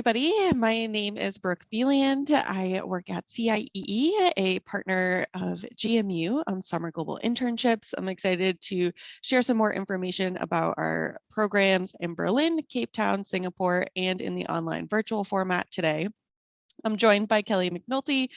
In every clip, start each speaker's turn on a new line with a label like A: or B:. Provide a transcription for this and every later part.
A: everybody. My name is Brooke Beeland. I work at CIEE, a partner of GMU on Summer Global Internships. I'm excited to share some more information about our programs in Berlin, Cape Town, Singapore, and in the online virtual format today. I'm joined by Kelly McNulty,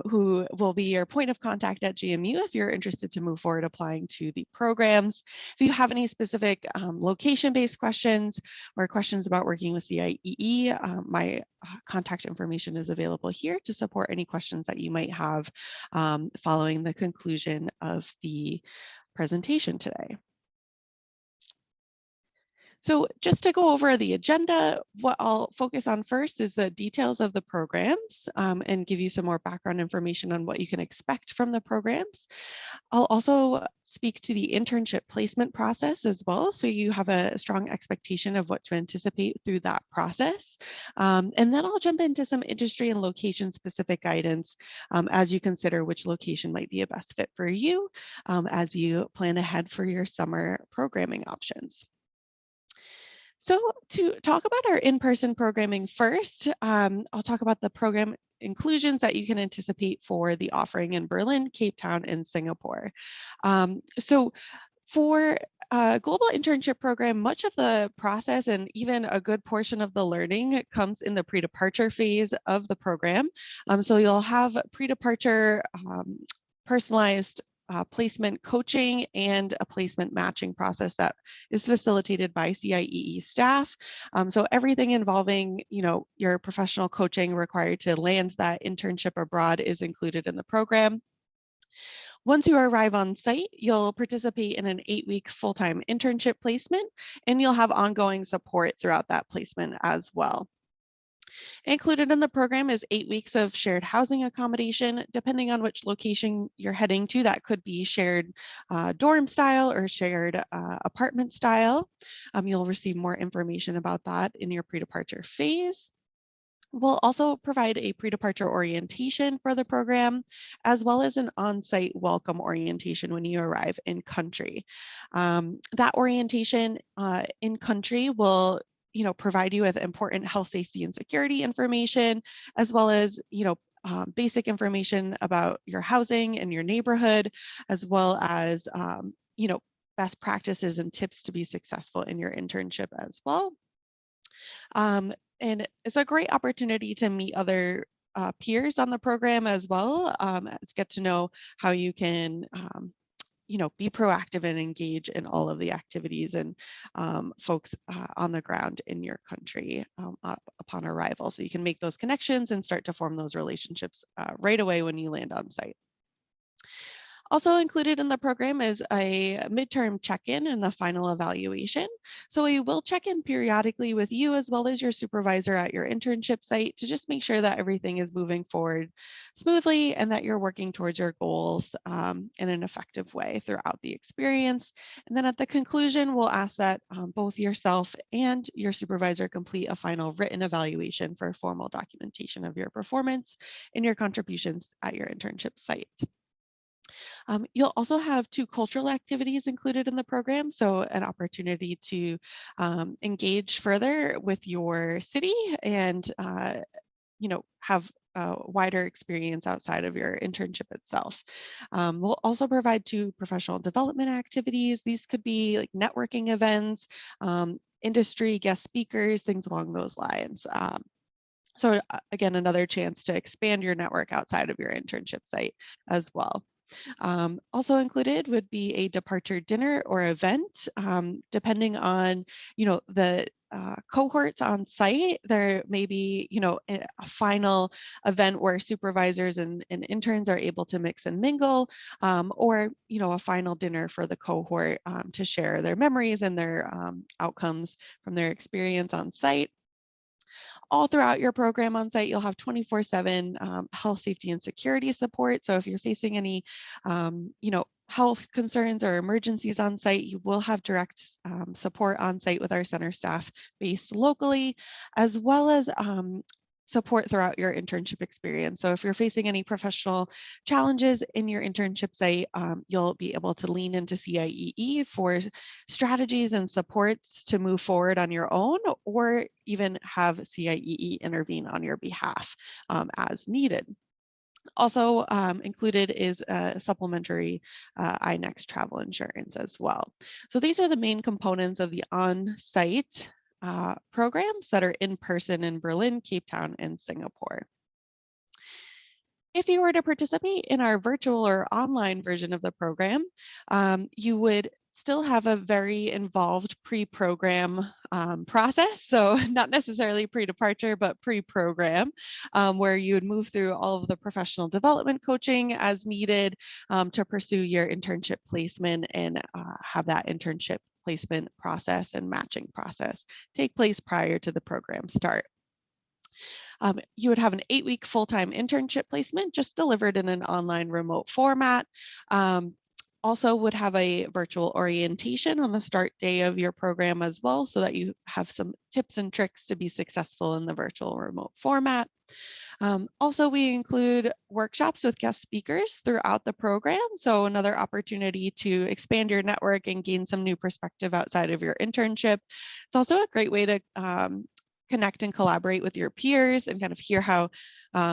A: who will be your point of contact at GMU if you're interested to move forward applying to the programs. If you have any specific location-based questions or questions about working with CIEE, my contact information is available here to support any questions that you might have following the conclusion of the presentation today. So just to go over the agenda, what I'll focus on first is the details of the programs and give you some more background information on what you can expect from the programs. I'll also speak to the internship placement process as well, so you have a strong expectation of what to anticipate through that process. And then I'll jump into some industry and location specific guidance as you consider which location might be a best fit for you as you plan ahead for your summer programming options. So to talk about our in-person programming first, I'll talk about the program inclusions that you can anticipate for the offering in Berlin, Cape Town, and Singapore. So for a global internship program, much of the process and even a good portion of the learning comes in the pre-departure phase of the program. So you'll have pre-departure personalized placement coaching and a placement matching process that is facilitated by CIEE staff. So everything involving, your professional coaching required to land that internship abroad is included in the program. Once you arrive on site, you'll participate in an 8-week full-time internship placement, and you'll have ongoing support throughout that placement as well. Included in the program is 8 weeks of shared housing accommodation. Depending on which location you're heading to, that could be shared dorm style or shared apartment style. You'll receive more information about that in your pre-departure phase. We'll also provide a pre-departure orientation for the program, as well as an on-site welcome orientation when you arrive in country. That orientation in country will provide you with important health, safety, and security information, as well as, basic information about your housing and your neighborhood, as well as, best practices and tips to be successful in your internship as well. And it's a great opportunity to meet other peers on the program as well, as get to know how you can be proactive and engage in all of the activities and folks on the ground in your country upon arrival. So you can make those connections and start to form those relationships right away when you land on site. Also included in the program is a midterm check-in and a final evaluation. So we will check in periodically with you as well as your supervisor at your internship site to just make sure that everything is moving forward smoothly and that you're working towards your goals in an effective way throughout the experience. And then at the conclusion, we'll ask that both yourself and your supervisor complete a final written evaluation for formal documentation of your performance and your contributions at your internship site. You'll also have 2 cultural activities included in the program, so an opportunity to engage further with your city and have a wider experience outside of your internship itself. We'll also provide 2 professional development activities. These could be like networking events, industry guest speakers, things along those lines. So again, another chance to expand your network outside of your internship site as well. Also included would be a departure dinner or event, depending on, the cohorts on site. There may be, a final event where supervisors and interns are able to mix and mingle, or, a final dinner for the cohort to share their memories and their outcomes from their experience on site. All throughout your program on site, you'll have 24/7 health, safety, and security support. So if you're facing any, health concerns or emergencies on site, you will have direct support on site with our center staff based locally, as well as support throughout your internship experience. So if you're facing any professional challenges in your internship site, you'll be able to lean into CIEE for strategies and supports to move forward on your own, or even have CIEE intervene on your behalf as needed. Also included is supplementary iNext travel insurance as well. So these are the main components of the on-site programs that are in person in Berlin, Cape Town, and Singapore. If you were to participate in our virtual or online version of the program, you would still have a very involved pre-program process. So not necessarily pre-departure, but pre-program, where you would move through all of the professional development coaching as needed to pursue your internship placement and have that internship placement process and matching process take place prior to the program start. You would have an 8-week full-time internship placement just delivered in an online remote format. Also would have a virtual orientation on the start day of your program as well, so that you have some tips and tricks to be successful in the virtual remote format. Also, we include workshops with guest speakers throughout the program. So another opportunity to expand your network and gain some new perspective outside of your internship. It's also a great way to connect and collaborate with your peers and kind of hear how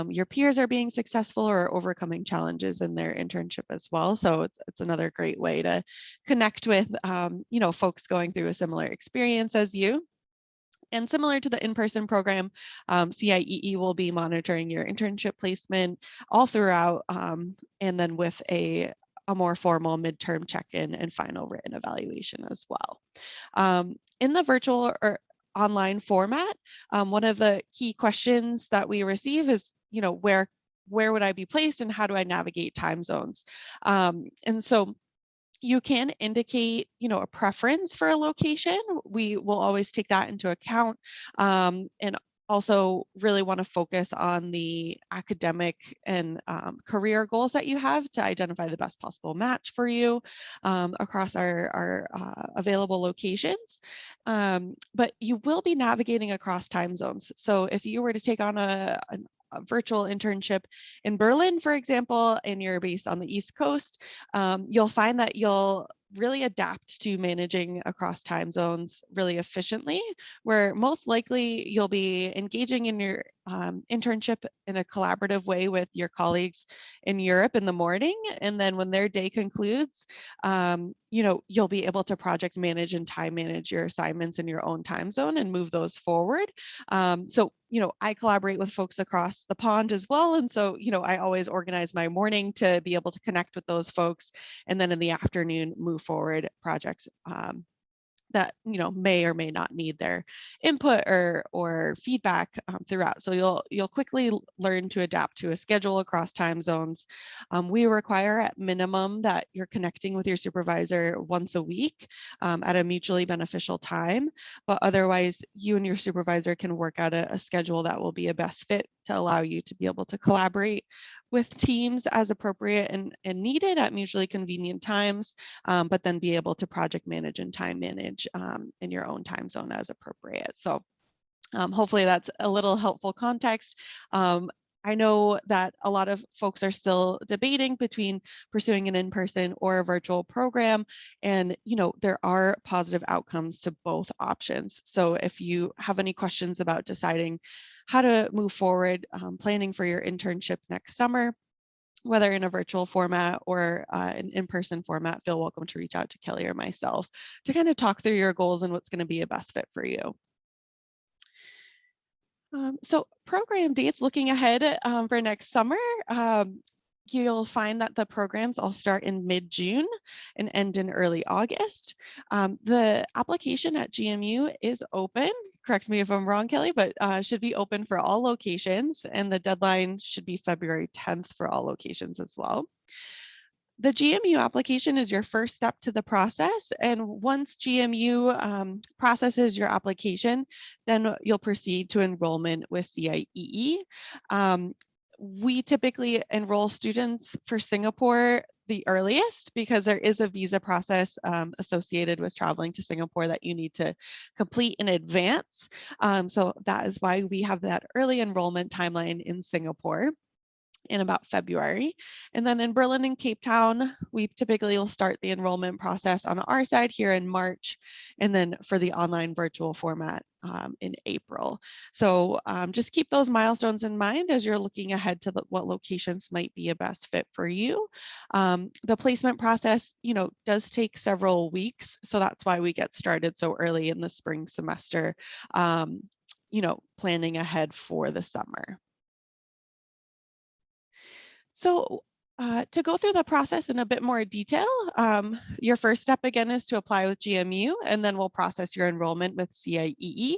A: your peers are being successful or overcoming challenges in their internship as well. So it's another great way to connect with folks going through a similar experience as you. And similar to the in-person program, CIEE will be monitoring your internship placement all throughout, and then with a more formal midterm check-in and final written evaluation as well. In the virtual or online format, one of the key questions that we receive is, where would I be placed and how do I navigate time zones? And so you can indicate, a preference for a location. We will always take that into account, and also really want to focus on the academic and career goals that you have to identify the best possible match for you across our available locations. But you will be navigating across time zones. So if you were to take on a virtual internship in Berlin, for example, and you're based on the East Coast, you'll find that you'll really adapt to managing across time zones really efficiently, where most likely you'll be engaging in your internship in a collaborative way with your colleagues in Europe in the morning. And then when their day concludes, you'll be able to project manage and time manage your assignments in your own time zone and move those forward. So I collaborate with folks across the pond as well. And so, I always organize my morning to be able to connect with those folks. And then in the afternoon, move forward projects that may or may not need their input or feedback throughout. So you'll quickly learn to adapt to a schedule across time zones. We require at minimum that you're connecting with your supervisor once a week at a mutually beneficial time, but otherwise you and your supervisor can work out a schedule that will be a best fit to allow you to be able to collaborate with teams as appropriate and needed at mutually convenient times, but then be able to project manage and time manage in your own time zone as appropriate. So hopefully that's a little helpful context. I know that a lot of folks are still debating between pursuing an in-person or a virtual program, and there are positive outcomes to both options. So if you have any questions about deciding how to move forward, planning for your internship next summer, whether in a virtual format or an in-person format, feel welcome to reach out to Kelly or myself to kind of talk through your goals and what's going to be a best fit for you. So program dates looking ahead for next summer, you'll find that the programs all start in mid-June and end in early August. The application at GMU is open. Correct me if I'm wrong, Kelly, but should be open for all locations, and the deadline should be February 10th for all locations as well. The GMU application is your first step to the process, and once GMU processes your application, then you'll proceed to enrollment with CIEE. We typically enroll students for Singapore. the earliest because there is a visa process associated with traveling to Singapore that you need to complete in advance. So that is why we have that early enrollment timeline in Singapore in about February. And then in Berlin and Cape Town, we typically will start the enrollment process on our side here in March, and then for the online virtual format in April. So just keep those milestones in mind as you're looking ahead to what locations might be a best fit for you. The placement process, does take several weeks. So that's why we get started so early in the spring semester, planning ahead for the summer. So to go through the process in a bit more detail, your first step again is to apply with GMU, and then we'll process your enrollment with CIEE.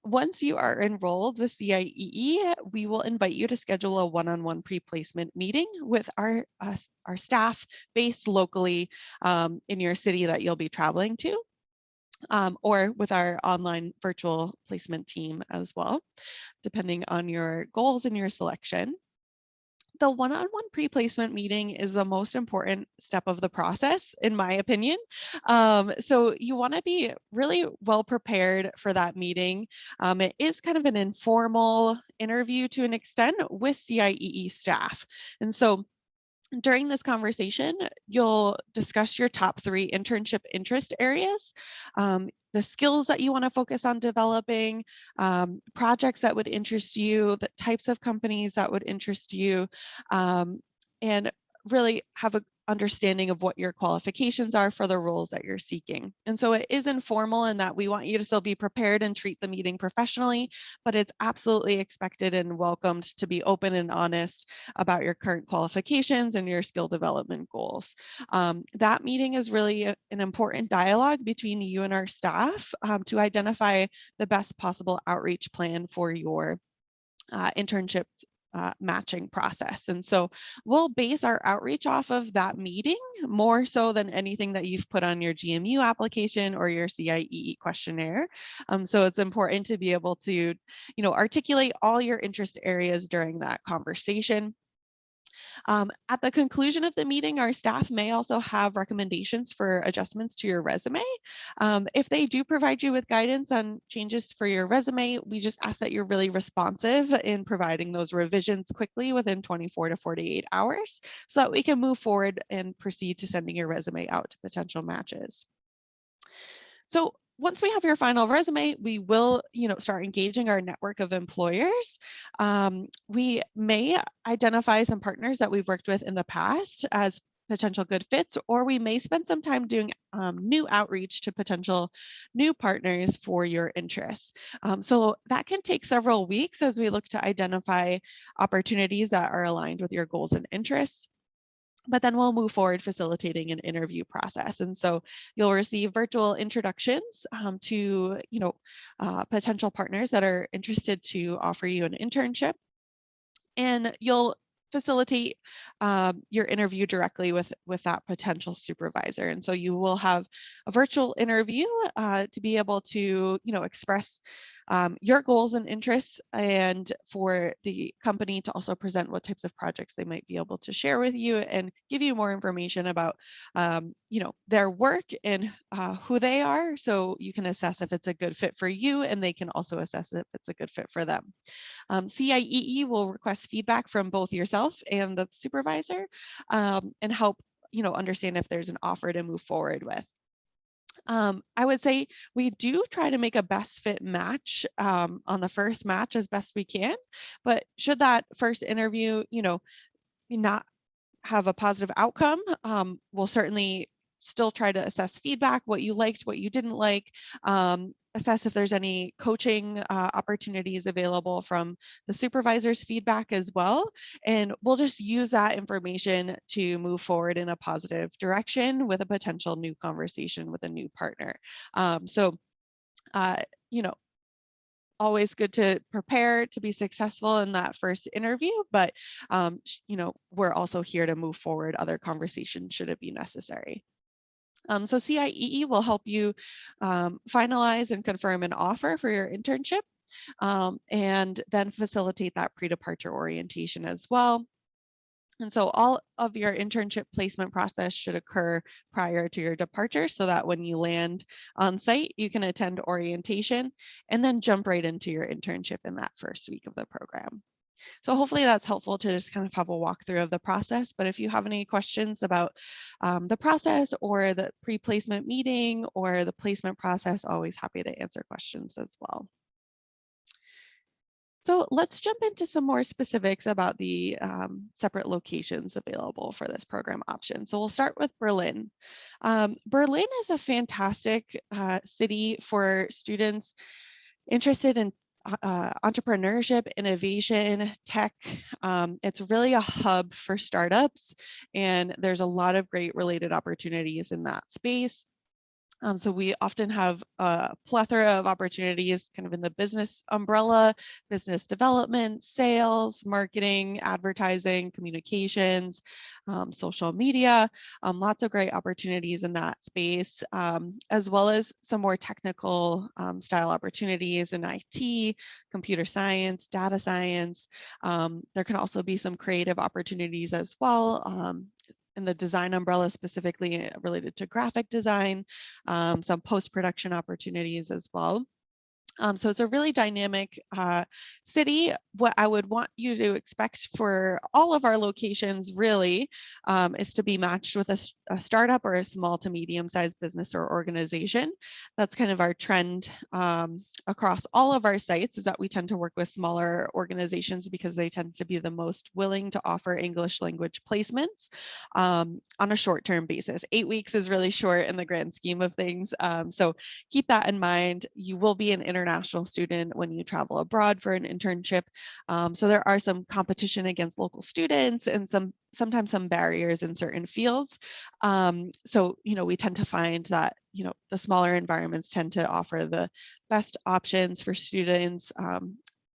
A: Once you are enrolled with CIEE, we will invite you to schedule a one-on-one pre-placement meeting with our staff based locally in your city that you'll be traveling to. Or with our online virtual placement team as well, depending on your goals and your selection. The one-on-one pre-placement meeting is the most important step of the process, in my opinion. So you want to be really well prepared for that meeting. It is kind of an informal interview to an extent with CIEE staff. And so during this conversation, you'll discuss your top 3 internship interest areas, the skills that you want to focus on developing, projects that would interest you, the types of companies that would interest you, and really have an understanding of what your qualifications are for the roles that you're seeking. And so it is informal in that we want you to still be prepared and treat the meeting professionally, but it's absolutely expected and welcomed to be open and honest about your current qualifications and your skill development goals. That meeting is really an important dialogue between you and our staff to identify the best possible outreach plan for your internship matching process. And so we'll base our outreach off of that meeting more so than anything that you've put on your GMU application or your CIEE questionnaire. So it's important to be able to, articulate all your interest areas during that conversation. At the conclusion of the meeting, our staff may also have recommendations for adjustments to your resume. If they do provide you with guidance on changes for your resume, we just ask that you're really responsive in providing those revisions quickly within 24 to 48 hours so that we can move forward and proceed to sending your resume out to potential matches. So once we have your final resume, we will, start engaging our network of employers. We may identify some partners that we've worked with in the past as potential good fits, or we may spend some time doing new outreach to potential new partners for your interests. So that can take several weeks as we look to identify opportunities that are aligned with your goals and interests. But then we'll move forward facilitating an interview process. And so you'll receive virtual introductions to, potential partners that are interested to offer you an internship. And you'll facilitate your interview directly with that potential supervisor. And so you will have a virtual interview to be able to, express your goals and interests, and for the company to also present what types of projects they might be able to share with you and give you more information about, their work and who they are, so you can assess if it's a good fit for you, and they can also assess if it's a good fit for them. CIEE will request feedback from both yourself and the supervisor and help, understand if there's an offer to move forward with. I would say we do try to make a best fit match on the first match as best we can, but should that first interview, not have a positive outcome, we'll certainly still try to assess feedback, what you liked, what you didn't like, assess if there's any coaching opportunities available from the supervisor's feedback as well. And we'll just use that information to move forward in a positive direction with a potential new conversation with a new partner. Always good to prepare to be successful in that first interview, but we're also here to move forward other conversations should it be necessary. So CIEE will help you finalize and confirm an offer for your internship, and then facilitate that pre-departure orientation as well. And so all of your internship placement process should occur prior to your departure so that when you land on site, you can attend orientation and then jump right into your internship in that first week of the program. So hopefully that's helpful to just kind of have a walkthrough of the process. But if you have any questions about the process or the pre-placement meeting or the placement process, always happy to answer questions as well. So let's jump into some more specifics about the separate locations available for this program option. So we'll start with Berlin. Berlin is a fantastic city for students interested in entrepreneurship, innovation, tech. It's really a hub for startups, and there's a lot of great related opportunities in that space. So we often have a plethora of opportunities kind of in the business umbrella, business development, sales, marketing, advertising, communications, social media, lots of great opportunities in that space, as well as some more technical style opportunities in IT, computer science, data science. There can also be some creative opportunities as well. In the design umbrella, specifically related to graphic design, some post-production opportunities as well. So it's a really dynamic city. What I would want you to expect for all of our locations really is to be matched with a startup or a small to medium-sized business or organization. That's kind of our trend across all of our sites, is that we tend to work with smaller organizations because they tend to be the most willing to offer English language placements on a short-term basis. 8 weeks is really short in the grand scheme of things. So keep that in mind. You will be an international student when you travel abroad for an internship. So there are some competition against local students and sometimes some barriers in certain fields. So, we tend to find that, the smaller environments tend to offer the best options for students,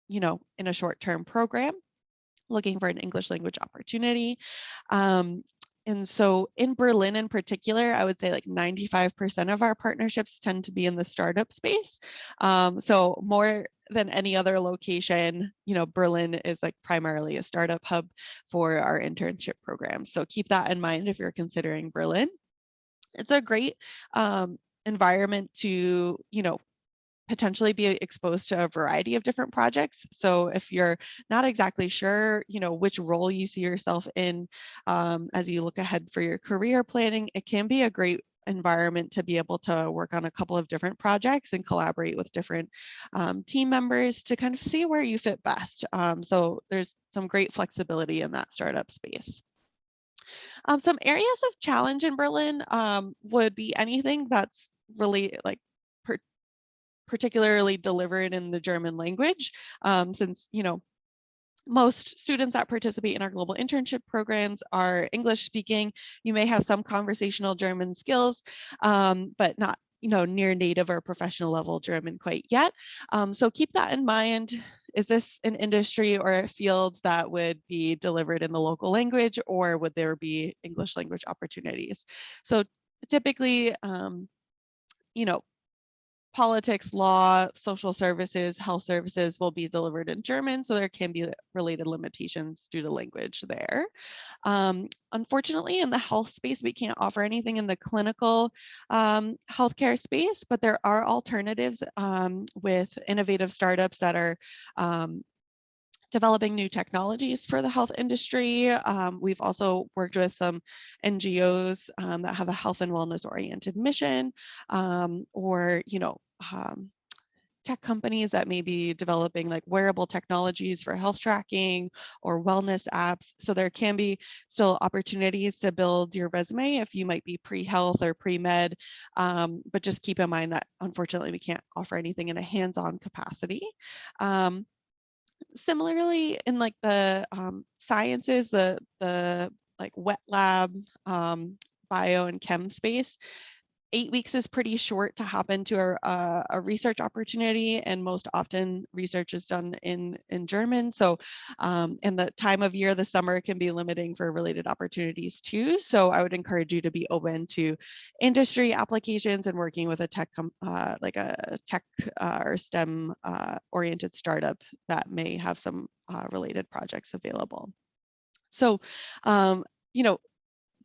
A: in a short-term program looking for an English language opportunity. And so in Berlin in particular, I would say like 95% of our partnerships tend to be in the startup space. So more than any other location, Berlin is like primarily a startup hub for our internship program. So keep that in mind if you're considering Berlin. It's a great environment to, potentially be exposed to a variety of different projects. So if you're not exactly sure, which role you see yourself in as you look ahead for your career planning, it can be a great environment to be able to work on a couple of different projects and collaborate with different team members to kind of see where you fit best. So there's some great flexibility in that startup space. Some areas of challenge in Berlin would be anything that's really like particularly delivered in the German language, since most students that participate in our global internship programs are English speaking. You may have some conversational German skills, but not near native or professional level German quite yet. So keep that in mind. Is this an industry or a field that would be delivered in the local language, or would there be English language opportunities? So typically, politics, law, social services, health services will be delivered in German, so there can be related limitations due to language there. Unfortunately, in the health space, we can't offer anything in the clinical healthcare space, but there are alternatives with innovative startups that are developing new technologies for the health industry. We've also worked with some NGOs that have a health and wellness oriented mission, or tech companies that may be developing like wearable technologies for health tracking or wellness apps. So there can be still opportunities to build your resume if you might be pre-health or pre-med, but just keep in mind that unfortunately we can't offer anything in a hands-on capacity. Similarly, in like the sciences, the like wet lab, bio and chem space, 8 weeks is pretty short to hop into a research opportunity, and most often research is done in German. So in the time of year, the summer can be limiting for related opportunities too. So I would encourage you to be open to industry applications and working with a tech, like a tech or STEM oriented startup that may have some related projects available. So, you know,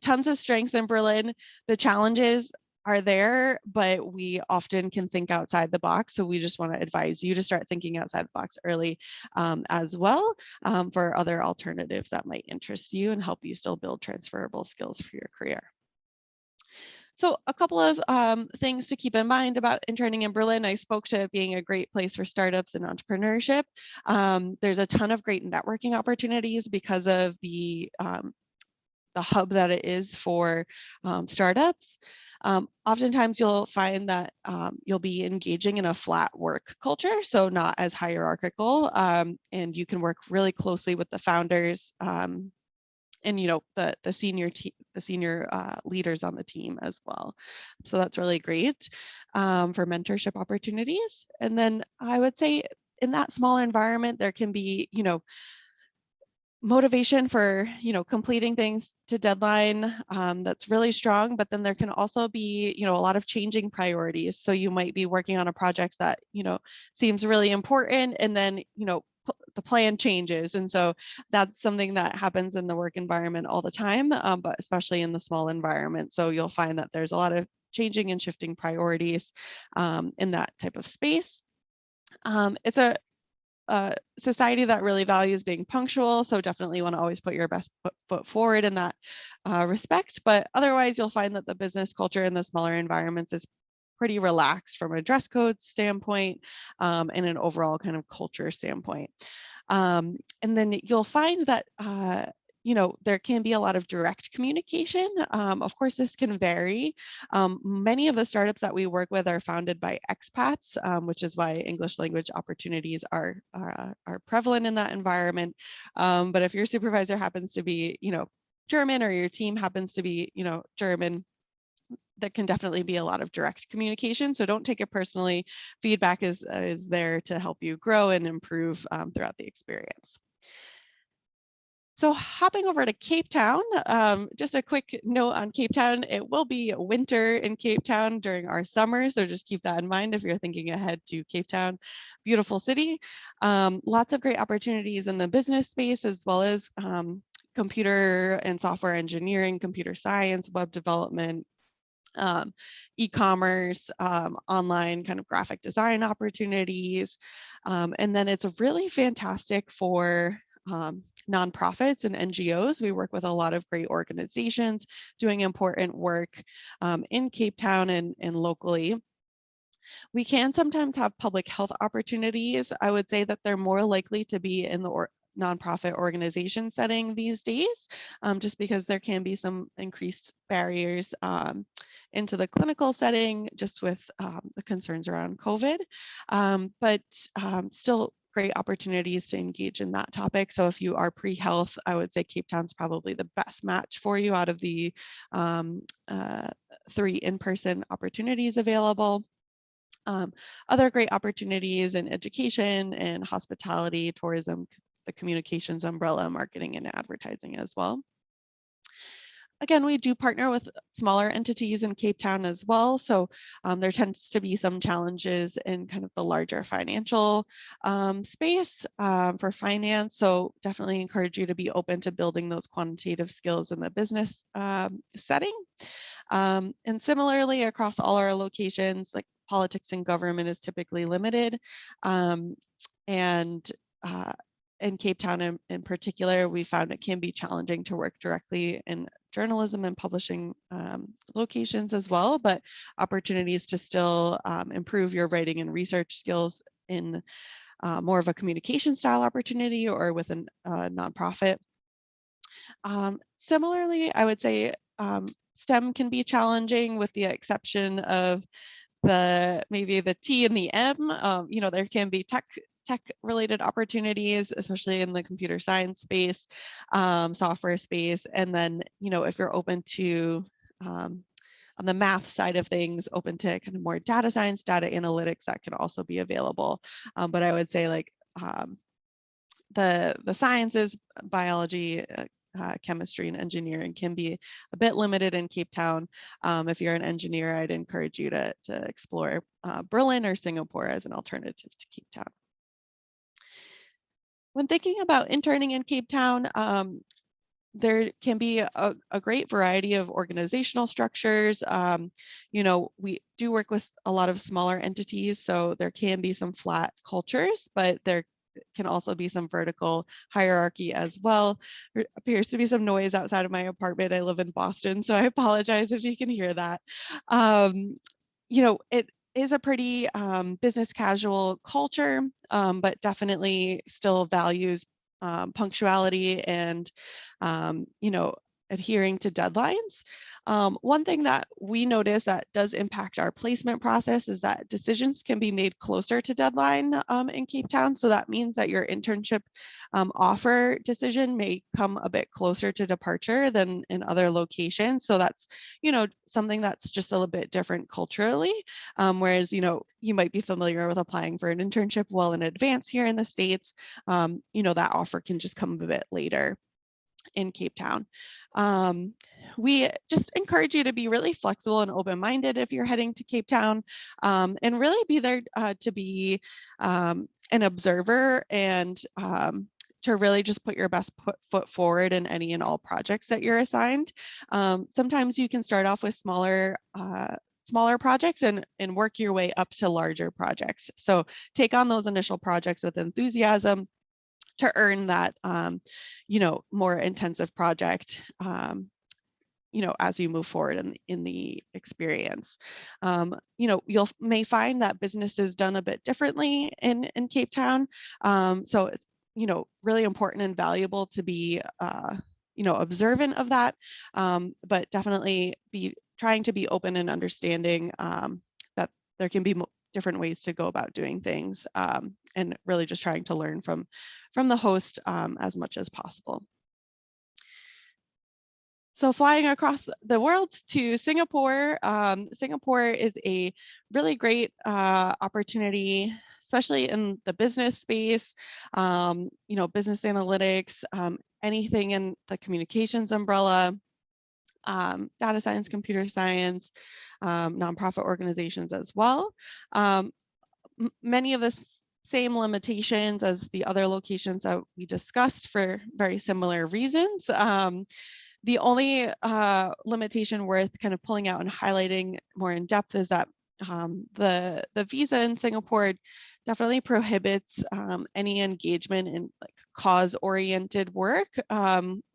A: tons of strengths in Berlin. The challenges are there, but we often can think outside the box. So we just want to advise you to start thinking outside the box early as well, for other alternatives that might interest you and help you still build transferable skills for your career. So a couple of things to keep in mind about interning in Berlin. I spoke to it being a great place for startups and entrepreneurship. There's a ton of great networking opportunities because of the hub that it is for startups. Oftentimes you'll find that you'll be engaging in a flat work culture, so not as hierarchical, and you can work really closely with the founders and the senior leaders on the team as well. So that's really great for mentorship opportunities. And then I would say in that small environment, there can be motivation for completing things to deadline that's really strong, but then there can also be a lot of changing priorities. So you might be working on a project that seems really important, and then the plan changes, and so that's something that happens in the work environment all the time, but especially in the small environment. So you'll find that there's a lot of changing and shifting priorities in that type of space. It's a society that really values being punctual, so definitely want to always put your best foot forward in that respect. But otherwise, you'll find that the business culture in the smaller environments is pretty relaxed from a dress code standpoint and an overall kind of culture standpoint. And then you'll find that there can be a lot of direct communication. Of course, this can vary. Many of the startups that we work with are founded by expats, which is why English language opportunities are prevalent in that environment. But if your supervisor happens to be, German, or your team happens to be, German, there can definitely be a lot of direct communication. So don't take it personally. Feedback is there to help you grow and improve throughout the experience. So hopping over to Cape Town, just a quick note on Cape Town. It will be winter in Cape Town during our summer, so just keep that in mind if you're thinking ahead to Cape Town. Beautiful city. Lots of great opportunities in the business space, as well as computer and software engineering, computer science, web development, e-commerce, online kind of graphic design opportunities. And then it's really fantastic for nonprofits and NGOs. We work with a lot of great organizations doing important work in Cape Town and locally. We can sometimes have public health opportunities. I would say that they're more likely to be in the nonprofit organization setting these days, just because there can be some increased barriers into the clinical setting, just with the concerns around COVID, but still great opportunities to engage in that topic. So if you are pre-health, I would say Cape Town's probably the best match for you out of the 3 in-person opportunities available. Other great opportunities in education and hospitality, tourism, the communications umbrella, marketing and advertising as well. Again, we do partner with smaller entities in Cape Town as well. So there tends to be some challenges in kind of the larger financial space for finance. So definitely encourage you to be open to building those quantitative skills in the business setting. And similarly, across all our locations, like politics and government is typically limited. And in Cape Town in particular, we found it can be challenging to work directly in journalism and publishing locations as well, but opportunities to still improve your writing and research skills in more of a communication style opportunity or with a nonprofit. Similarly, I would say STEM can be challenging, with the exception of maybe the T and the M. There can be tech related opportunities, especially in the computer science space, software space. And then, if you're open to, on the math side of things, open to kind of more data science, data analytics, that can also be available. But I would say the sciences, biology, chemistry and engineering can be a bit limited in Cape Town. If you're an engineer, I'd encourage you to explore Berlin or Singapore as an alternative to Cape Town. When thinking about interning in Cape Town, there can be a great variety of organizational structures. We do work with a lot of smaller entities, so there can be some flat cultures, but there can also be some vertical hierarchy as well. There appears to be some noise outside of my apartment. I live in Boston, so I apologize if you can hear that. Um, it is a pretty business casual culture, but definitely still values punctuality and, adhering to deadlines. One thing that we notice that does impact our placement process is that decisions can be made closer to deadline in Cape Town. So that means that your internship offer decision may come a bit closer to departure than in other locations. So that's, something that's just a little bit different culturally. Whereas, you might be familiar with applying for an internship well in advance here in the States. That offer can just come a bit later in Cape Town. We just encourage you to be really flexible and open-minded if you're heading to Cape Town, and really be there to be an observer and to really just put your best foot forward in any and all projects that you're assigned. Sometimes you can start off with smaller projects and work your way up to larger projects. So take on those initial projects with enthusiasm to earn that, more intensive project, as you move forward in the experience. You'll may find that business is done a bit differently in Cape Town. So it's, really important and valuable to be, observant of that, but definitely be trying to be open and understanding that there can be different ways to go about doing things, and really just trying to learn from the host as much as possible. So flying across the world to Singapore, Singapore is a really great opportunity, especially in the business space, business analytics, anything in the communications umbrella, data science, computer science, nonprofit organizations as well. Many of the same limitations as the other locations that we discussed for very similar reasons. The only limitation worth kind of pulling out and highlighting more in depth is that the visa in Singapore definitely prohibits any engagement in like cause-oriented work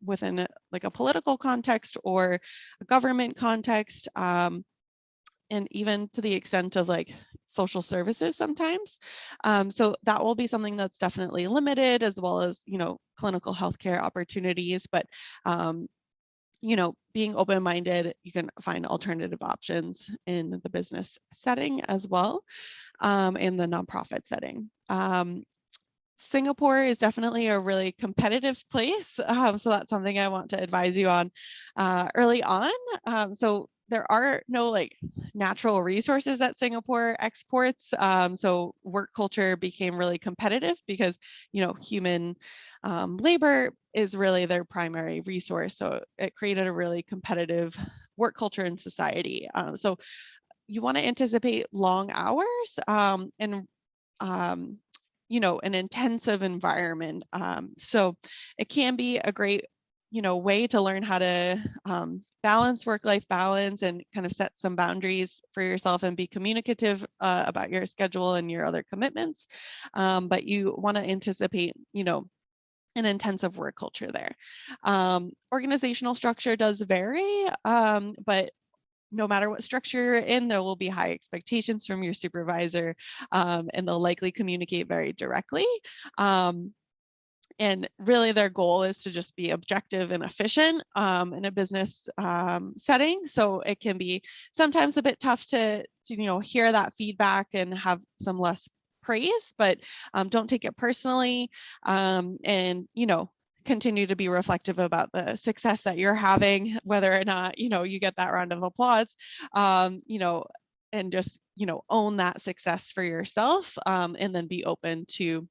A: within a political context or a government context, and even to the extent of like social services sometimes. So that will be something that's definitely limited, as well as, clinical healthcare opportunities. But being open-minded, you can find alternative options in the business setting as well, in the nonprofit setting. Singapore is definitely a really competitive place. So that's something I want to advise you on early on. So there are no natural resources that Singapore exports. So work culture became really competitive because, human labor is really their primary resource. So it created a really competitive work culture in society. So you want to anticipate long hours and an intensive environment. So it can be a great, way to learn how to balance work-life balance and kind of set some boundaries for yourself and be communicative about your schedule and your other commitments. But you want to anticipate, an intensive work culture there. Organizational structure does vary, but no matter what structure you're in, there will be high expectations from your supervisor, and they'll likely communicate very directly. And really their goal is to just be objective and efficient in a business setting. So it can be sometimes a bit tough to hear that feedback and have some less praise, but don't take it personally, and continue to be reflective about the success that you're having, whether or not you get that round of applause, and just own that success for yourself, and then be open to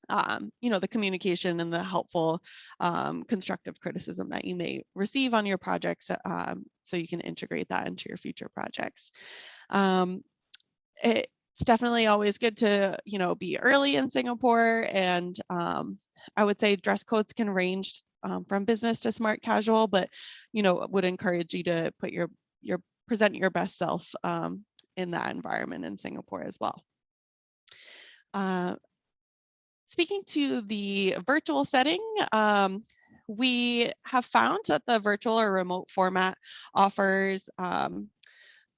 A: the communication and the helpful constructive criticism that you may receive on your projects, so you can integrate that into your future projects. It's definitely always good to be early in Singapore and I would say dress codes can range from business to smart casual, but would encourage you to put your present your best self in that environment in Singapore as well. Speaking to the virtual setting, we have found that the virtual or remote format offers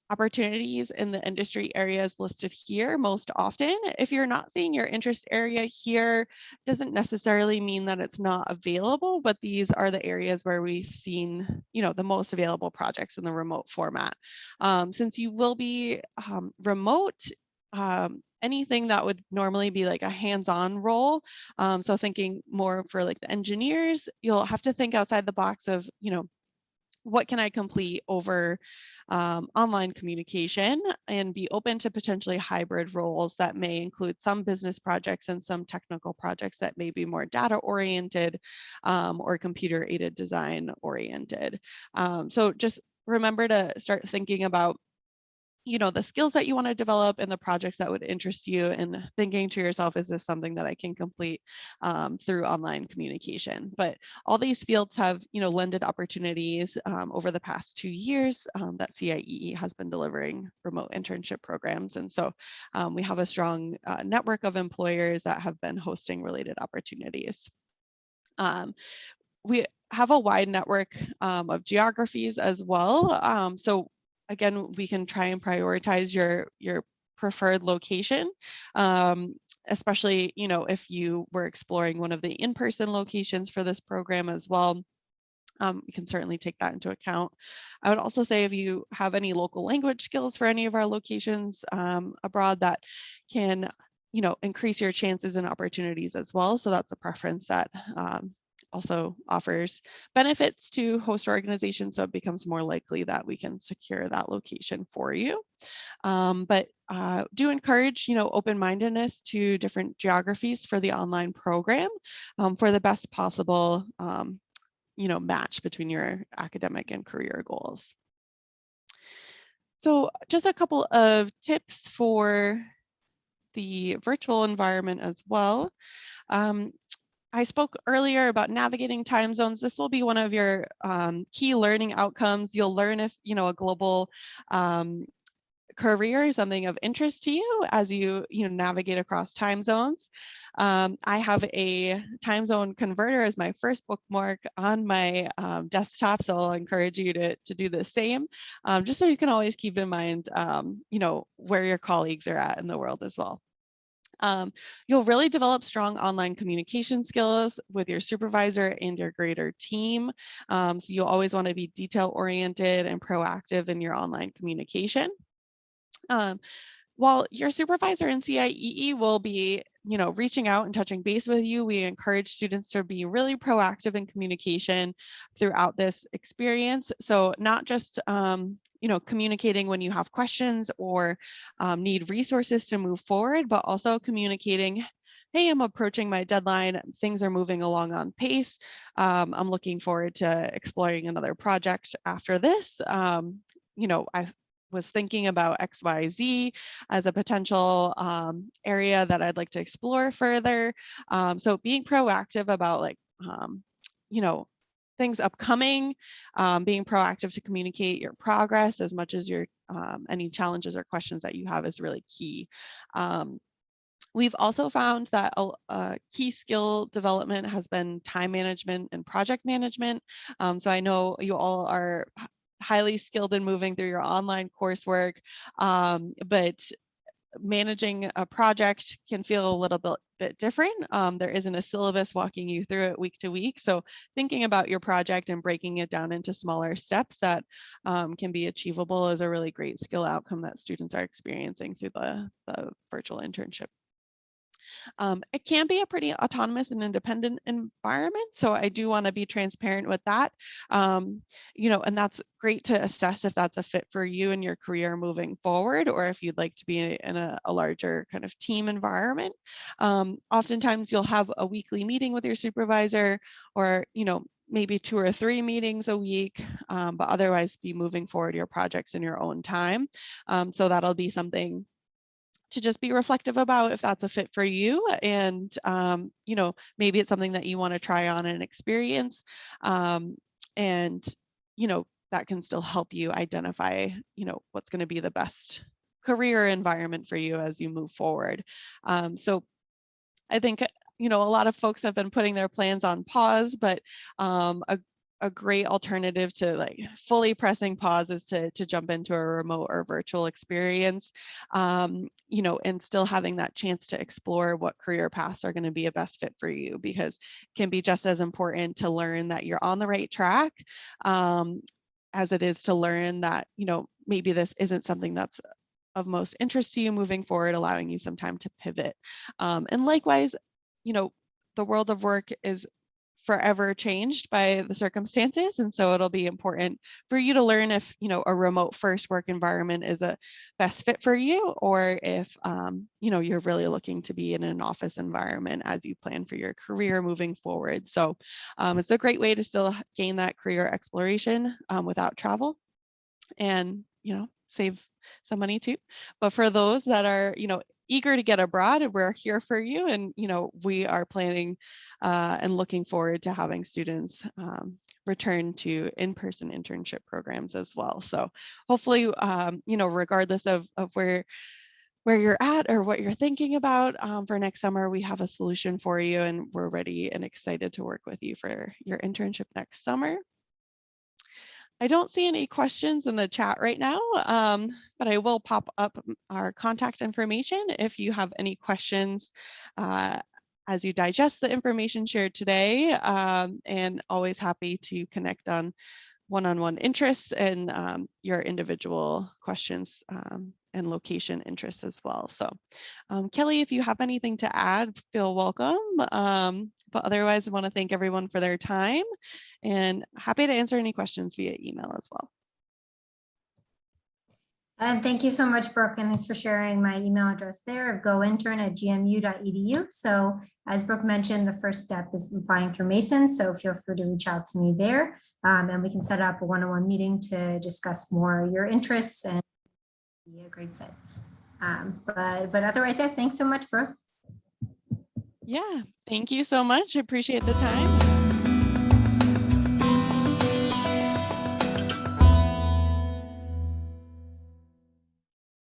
A: opportunities in the industry areas listed here most often. If you're not seeing your interest area here, doesn't necessarily mean that it's not available, but these are the areas where we've seen, the most available projects in the remote format. Since you will be remote, anything that would normally be like a hands-on role, so thinking more for like the engineers, you'll have to think outside the box of, what can I complete over online communication, and be open to potentially hybrid roles that may include some business projects and some technical projects that may be more data oriented or computer aided design oriented. So just remember to start thinking about the skills that you want to develop and the projects that would interest you, and thinking to yourself, is this something that I can complete through online communication? But all these fields have, lended opportunities over the past 2 years that CIEE has been delivering remote internship programs. And so we have a strong network of employers that have been hosting related opportunities. We have a wide network of geographies as well. So again, we can try and prioritize your preferred location, especially, if you were exploring one of the in-person locations for this program as well. You can certainly take that into account. I would also say if you have any local language skills for any of our locations abroad, that can, increase your chances and opportunities as well. So that's a preference that also offers benefits to host organizations, so it becomes more likely that we can secure that location for you. But do encourage, open-mindedness to different geographies for the online program for the best possible, match between your academic and career goals. So just a couple of tips for the virtual environment as well. I spoke earlier about navigating time zones. This will be one of your key learning outcomes. You'll learn if, a global career is something of interest to you as you, navigate across time zones. I have a time zone converter as my first bookmark on my desktop, so I'll encourage you to do the same, just so you can always keep in mind, where your colleagues are at in the world as well. You'll really develop strong online communication skills with your supervisor and your greater team. So you'll always want to be detail oriented and proactive in your online communication. While your supervisor in CIEE will be, reaching out and touching base with you, we encourage students to be really proactive in communication throughout this experience. So not just, communicating when you have questions or need resources to move forward, but also communicating, hey, I'm approaching my deadline, things are moving along on pace. I'm looking forward to exploring another project after this. I was thinking about XYZ as a potential area that I'd like to explore further. So being proactive about things upcoming, being proactive to communicate your progress as much as your any challenges or questions that you have is really key. We've also found that a key skill development has been time management and project management. So I know you all are highly skilled in moving through your online coursework, but managing a project can feel a little bit different. There isn't a syllabus walking you through it week to week. So thinking about your project and breaking it down into smaller steps that can be achievable is a really great skill outcome that students are experiencing through the virtual internship. It can be a pretty autonomous and independent environment, so I do want to be transparent with that. And that's great to assess if that's a fit for you and your career moving forward, or if you'd like to be in a larger kind of team environment. Oftentimes you'll have a weekly meeting with your supervisor, or maybe 2 or 3 meetings a week, but otherwise be moving forward your projects in your own time. So that'll be something to just be reflective about if that's a fit for you. And, you know, maybe it's something that you want to try on and experience. And, you know, that can still help you identify, you know, what's going to be the best career environment for you as you move forward. So I think, you know, a lot of folks have been putting their plans on pause, but a great alternative to like fully pressing pause is to jump into a remote or virtual experience, you know, and still having that chance to explore what career paths are going to be a best fit for you, because it can be just as important to learn that you're on the right track, as it is to learn that, you know, maybe this isn't something that's of most interest to you moving forward, allowing you some time to pivot. And likewise, you know, the world of work is forever changed by the circumstances. And so it'll be important for you to learn if, you know, a remote first work environment is a best fit for you, or if, you know, you're really looking to be in an office environment as you plan for your career moving forward. So it's a great way to still gain that career exploration without travel, and, you know, save some money too. But for those that are, you know, eager to get abroad, we're here for you. And, you know, we are planning and looking forward to having students return to in-person internship programs as well. So hopefully, you know, regardless of where you're at or what you're thinking about for next summer, we have a solution for you, and we're ready and excited to work with you for your internship next summer. I don't see any questions in the chat right now, but I will pop up our contact information if you have any questions as you digest the information shared today, and always happy to connect on one-on-one interests and your individual questions and location interests as well. So Kelly, if you have anything to add, feel welcome. But otherwise, I want to thank everyone for their time, and happy to answer any questions via email as well.
B: And thank you so much, Brooke, and thanks for sharing my email address there, gointern@gmu.edu. So as Brooke mentioned, the first step is applying for Mason. So feel free to reach out to me there, and we can set up a one-on-one meeting to discuss more your interests and be a great fit. But otherwise, yeah, thanks so much, Brooke.
A: Yeah, thank you so much. I appreciate the time.